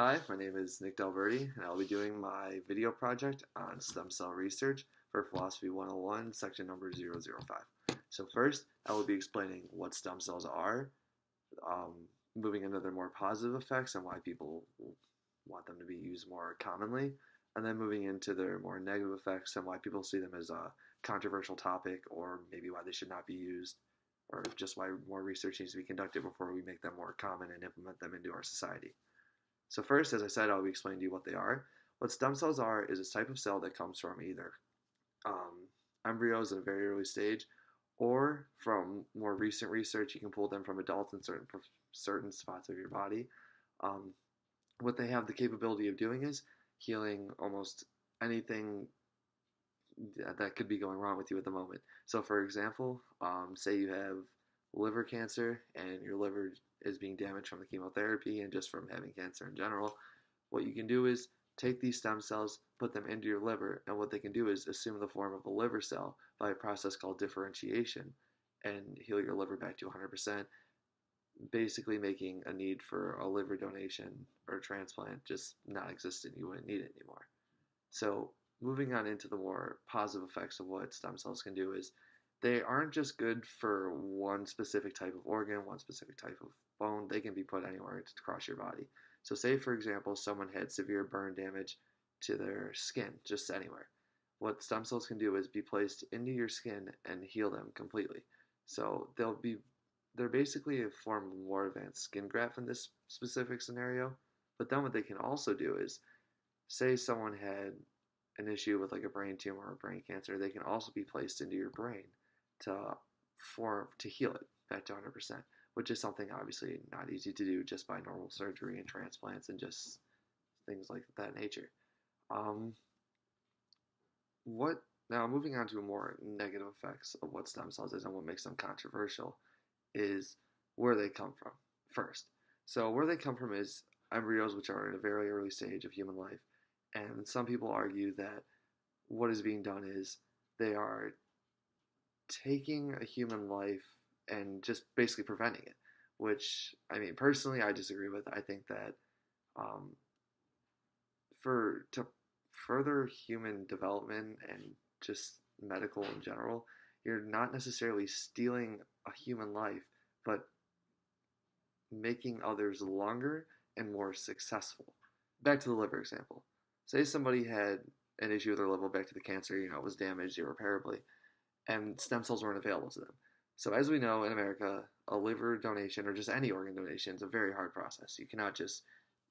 Hi, my name is Nick Delberti, and I'll be doing my video project on stem cell research for Philosophy 101, section number 005. So first, I will be explaining what stem cells are, um, moving into their more positive effects and why people want them to be used more commonly, and then moving into their more negative effects and why people see them as a controversial topic, or maybe why they should not be used, or just why more research needs to be conducted before we make them more common and implement them into our society. So first, as I said, I'll be explaining to you what they are. What stem cells are is a type of cell that comes from either um, embryos at a very early stage, or from more recent research, you can pull them from adults in certain spots of your body. Um, what they have the capability of doing is healing almost anything that could be going wrong with you at the moment. So, for example, say you have liver cancer and your liver is being damaged from the chemotherapy and just from having cancer in general. What you can do is take these stem cells, put them into your liver, and what they can do is assume the form of a liver cell by a process called differentiation and heal your liver back to 100%, basically making a need for a liver donation or transplant just not existent. You wouldn't need it anymore. So, moving on into the more positive effects of what stem cells can do is they aren't just good for one specific type of organ, one specific type of bone. They can be put anywhere across your body. So, say for example, someone had severe burn damage to their skin, just anywhere. What stem cells can do is be placed into your skin and heal them completely. So, they're basically a form of more advanced skin graft in this specific scenario. But then what they can also do is say someone had an issue with like a brain tumor or brain cancer, they can also be placed into your brain to to heal it back to 100%, which is something obviously not easy to do just by normal surgery and transplants and just things like that nature. Um, what Now moving on to more negative effects of what stem cells is and what makes them controversial is where they come from first. So where they come from is embryos, which are in a very early stage of human life, and some people argue that what is being done is they are taking a human life and just basically preventing it, which I mean personally I disagree with. I think that um, for to further human development and just medical in general, you're not necessarily stealing a human life, but making others longer and more successful. Back to the liver example. Say somebody had an issue with their liver, back to the cancer, it was damaged irreparably, and stem cells weren't available to them. So, as we know in America, a liver donation or just any organ donation is a very hard process. You cannot just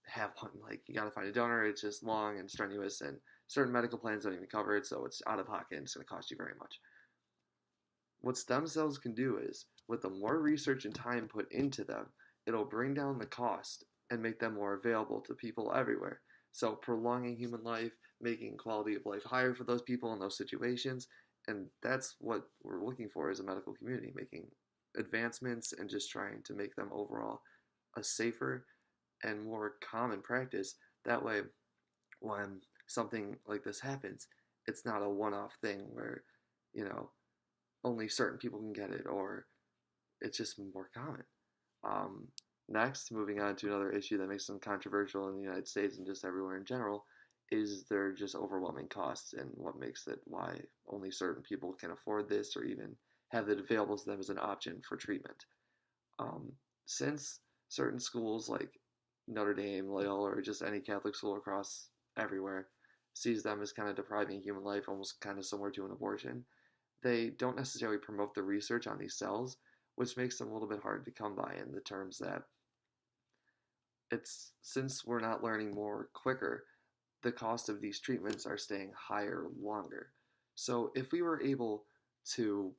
have one, like, you got to find a donor, it's just long and strenuous, and certain medical plans don't even cover it, so it's out of pocket and it's going to cost you very much. What stem cells can do is, with the more research and time put into them, it'll bring down the cost and make them more available to people everywhere. So, prolonging human life, making quality of life higher for those people in those situations, and that's what we're looking for as a medical community, making advancements and just trying to make them overall a safer and more common practice. That way, when something like this happens, it's not a one off thing where, you know, only certain people can get it, or it's just more common. Um, Next, moving on to another issue that makes them controversial in the United States and just everywhere in general, is their just overwhelming costs and what makes it why only certain people can afford this or even have it available to them as an option for treatment. Since certain schools like Notre Dame, Loyola, or just any Catholic school across everywhere sees them as kind of depriving human life, almost kind of similar to an abortion, they don't necessarily promote the research on these cells, which makes them a little bit hard to come by in the terms that it's since we're not learning more quicker, the cost of these treatments are staying higher longer. So if we were able to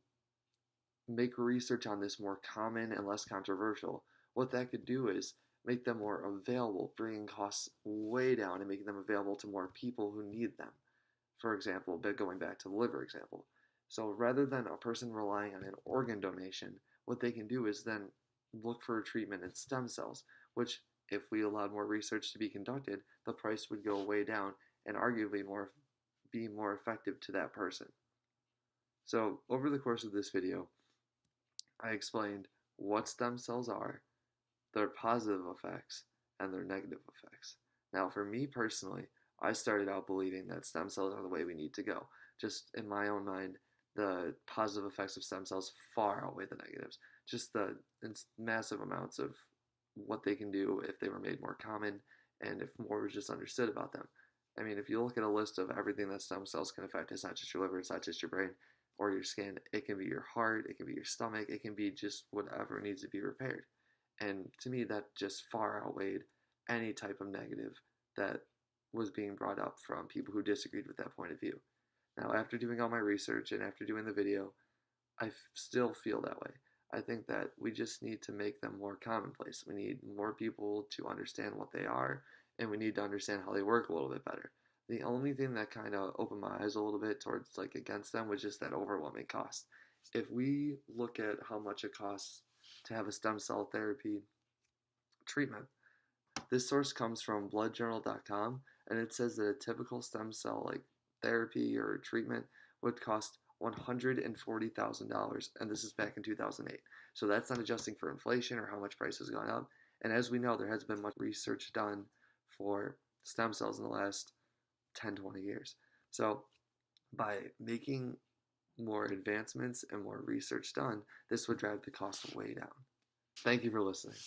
make research on this more common and less controversial, what that could do is make them more available, bringing costs way down and making them available to more people who need them. For example, but going back to the liver example. So rather than a person relying on an organ donation, what they can do is then look for a treatment in stem cells, which, if we allowed more research to be conducted, the price would go way down and arguably be more effective to that person. So over the course of this video, I explained what stem cells are, their positive effects, and their negative effects. Now, for me personally, I started out believing that stem cells are the way we need to go. Just in my own mind, the positive effects of stem cells far outweigh the negatives. Just the massive amounts of what they can do if they were made more common and if more was just understood about them. I mean, if you look at a list of everything that stem cells can affect, it's not just your liver, it's not just your brain or your skin. It can be your heart, it can be your stomach, it can be just whatever needs to be repaired. And to me, that just far outweighed any type of negative that was being brought up from people who disagreed with that point of view. Now, after doing all my research and after doing the video, I still feel that way. I think that we just need to make them more commonplace. We need more people to understand what they are, and we need to understand how they work a little bit better. The only thing that kind of opened my eyes a little bit towards like against them was just that overwhelming cost. If we look at how much it costs to have a stem cell therapy treatment, this source comes from bloodjournal.com, and it says that a typical stem cell like therapy or treatment would cost $140,000, and this is back in 2008. So that's not adjusting for inflation or how much price has gone up. And as we know, there has been much research done for stem cells in the last 10, 20 years. So by making more advancements and more research done, this would drive the cost way down. Thank you for listening.